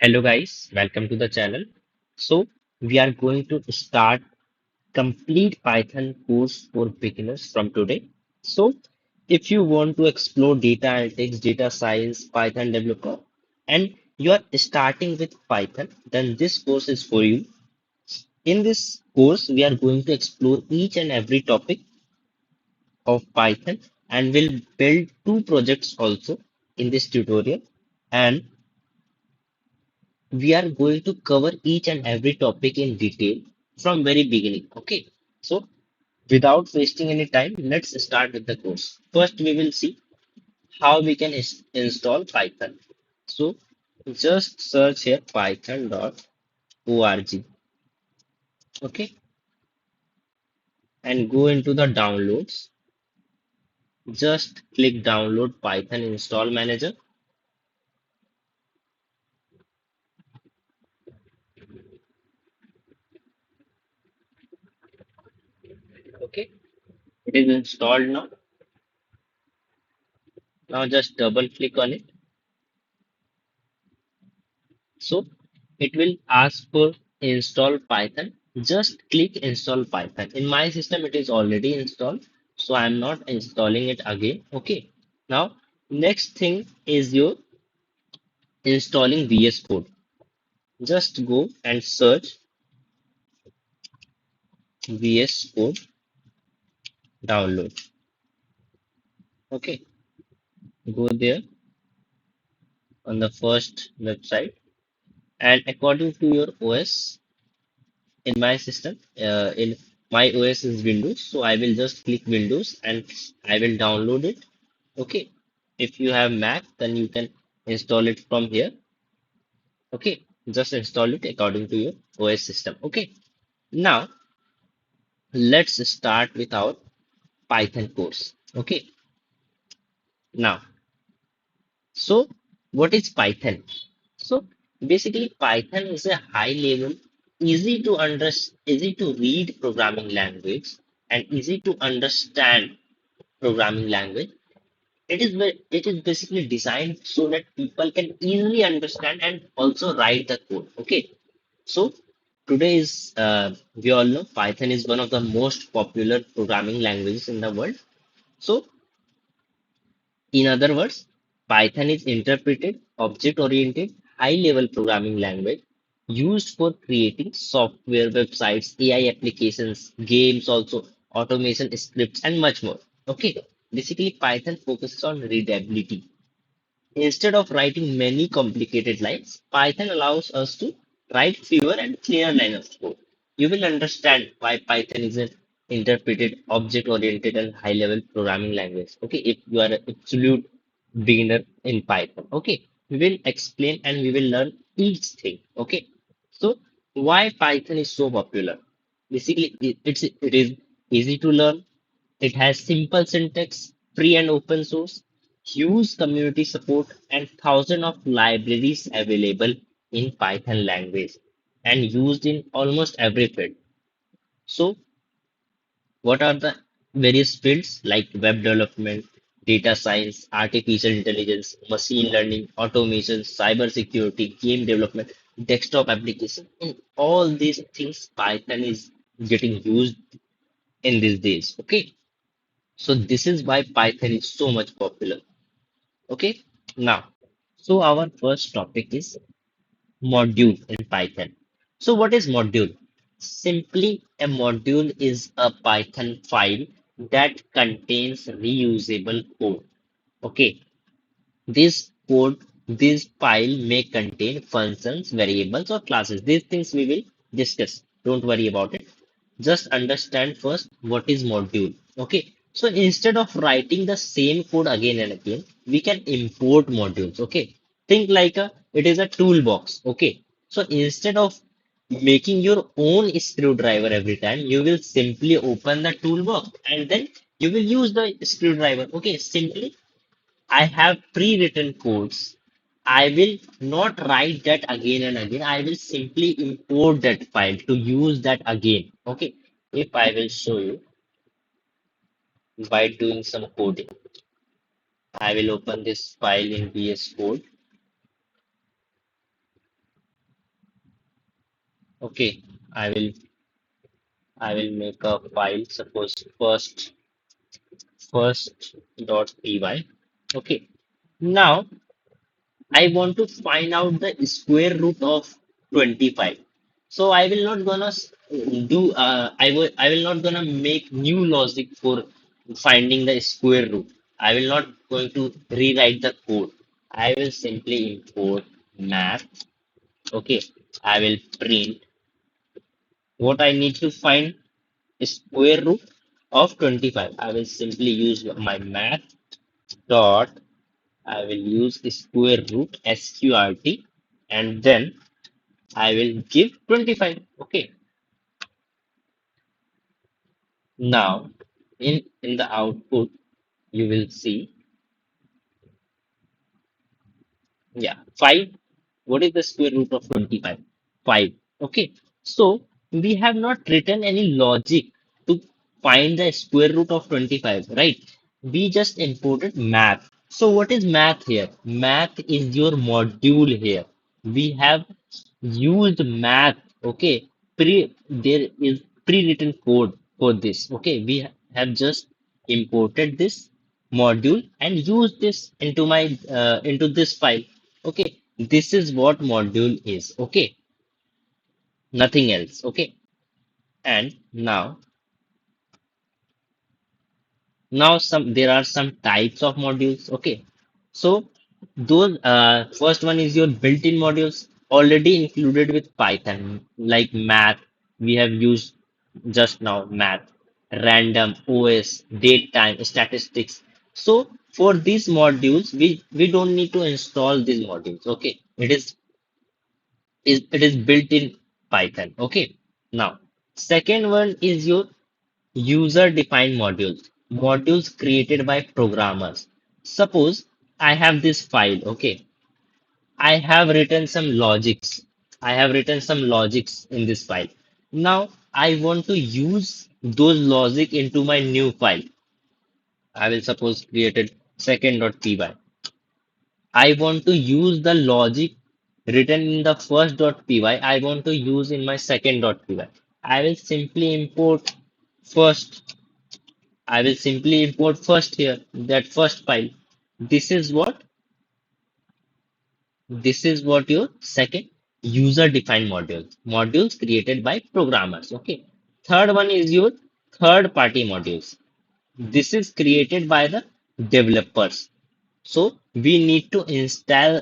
Hello guys, welcome to the channel. So we are going to start complete Python course for beginners from today. So if you want to explore data analytics, data science, Python developer, and you are starting with Python, then this course is for you. In this course, we are going to explore each and every topic of Python and we'll build two projects also in this tutorial. And we are going to cover each and every topic in detail from very beginning. Okay, so without wasting any time, let's start with the course. First we will see how we can install Python. So just search here python.org. Okay, and go into the downloads. Just click download Python install manager. Okay, it is installed now. Now just double click on it. So it will ask for install Python. Just click install Python. In my system, it is already installed. So I'm not installing it again. Okay. Now, next thing is your installing VS Code. Just go and search VS Code download. Okay. Go there on the first website. And according to your OS, in my system, in my OS is Windows, so I will just click Windows and I will download it. Okay, if you have Mac, then you can install it from here. Okay, just install it according to your OS system. Okay, now let's start with our Python course. Okay, now, so what is Python? So basically, Python is a high level, easy to read programming language and easy to understand programming language. It is basically designed so that people can easily understand and also write the code. Okay, so today is we all know Python is one of the most popular programming languages in the world. So in other words, Python is interpreted, object-oriented, high-level programming language used for creating software, websites, AI applications, games, also automation scripts, and much more. Okay, basically Python focuses on readability. Instead of writing many complicated lines, Python allows us to write fewer and clearer lines of code. You will understand why Python is an interpreted, object-oriented, and high-level programming language. Okay, if you are an absolute beginner in Python. Okay, we will explain and we will learn each thing. Okay, so why Python is so popular? Basically, it is easy to learn, it has simple syntax, free and open source, huge community support, and thousands of libraries available in Python language and used in almost every field. So, what are the various fields like web development, data science, artificial intelligence, machine learning, automation, cybersecurity, game development, desktop application? In all these things, Python is getting used in these days. Okay. So this is why Python is so much popular. Okay. Now, so our first topic is module in Python. So what is module? Simply, a module is a Python file that contains reusable code. Okay. This code, this file may contain functions, variables, or classes. These things we will discuss. Don't worry about it. Just understand first what is module. Okay. So instead of writing the same code again and again, we can import modules. Okay. Think like it is a toolbox. Okay. So instead of making your own screwdriver every time, you will simply open the toolbox and then you will use the screwdriver. Okay. Simply I have pre-written codes. I will not write that again and again. I will simply import that file to use that again. Okay. If I will show you by doing some coding, I will open this file in VS Code. Okay, I will I will make a file, suppose first.py. Okay, now I want to find out the square root of 25. So I will not gonna I will not gonna make new logic for finding the square root. I will not going to rewrite the code. I will simply import math. Okay, I will print what I need to find square root of 25. I will simply use my math dot. I will use square root sqrt, and then I will give 25. Okay. Now, in the output, you will see, yeah, 5. What is the square root of 25? 5. Okay. So, we have not written any logic to find the square root of 25, right? We just imported math. So, what is math here? Math is your module here. We have used math. Okay. There is pre-written code for this. Okay. We have just imported this module and used this into my into this file. Okay, this is what module is. Okay, nothing else. Okay, and now some there are some types of modules. Okay, so those first one is your built-in modules already included with Python, like math. We have used just now math, random, OS, date time, statistics. So for these modules, we don't need to install these modules. Okay, it is built in Python. Okay, now second one is your user-defined modules, modules created by programmers. Suppose I have this file, okay. I have written some logics. I have written some logics in this file. Now I want to use those logic into my new file. I will suppose created second.py. I want to use the logic written in the first.py. I want to use in my second.py. I will simply import first. I will simply import first here, that first file. This is what this is what your second user-defined modules created by programmers. Okay. Third one is your third-party modules. This is created by the developers. So we need to install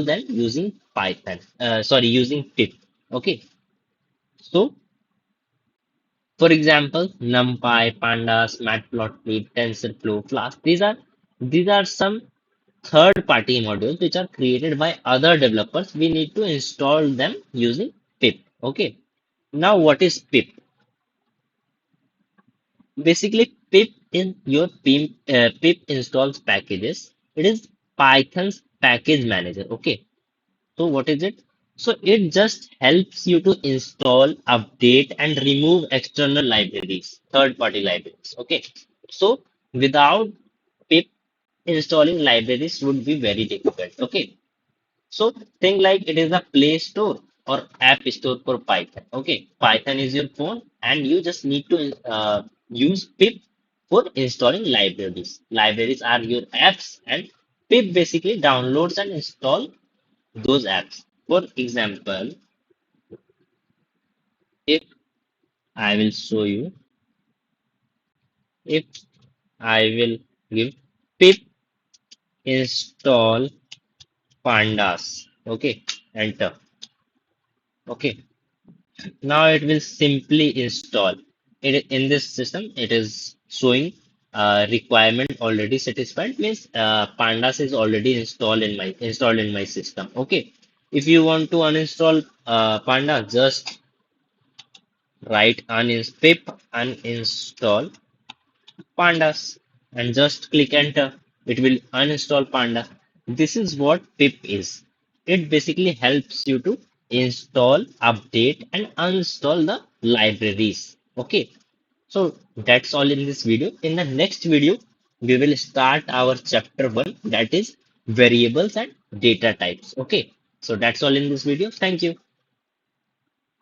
them using Python. Sorry, using pip. Okay. So for example, NumPy, Pandas, Matplotlib, TensorFlow, Flask. These are some third-party modules which are created by other developers. We need to install them using pip. Okay. Now, what is pip? Basically, pip is your pip installs packages. It is Python's package manager. Okay. So what is it? So it just helps you to install, update, and remove external libraries, third-party libraries. Okay. So without pip, installing libraries would be very difficult. Okay. So think like it is a Play Store or App Store for Python. Okay, Python is your phone, and you just need to use pip for installing libraries. Libraries are your apps, and pip basically downloads and install those apps. For example, if I will show you, if I will give pip install pandas, okay, enter. Okay, now it will simply install. In this system, it is showing requirement already satisfied, means Pandas is already installed in my system. Okay. If you want to uninstall Pandas, just write pip uninstall Pandas and just click enter. It will uninstall Panda. This is what pip is. It basically helps you to install, update, and uninstall the libraries. Okay, so that's all in this video. In the next video, we will start our chapter 1, that is variables and data types. Okay, so that's all in this video. Thank you.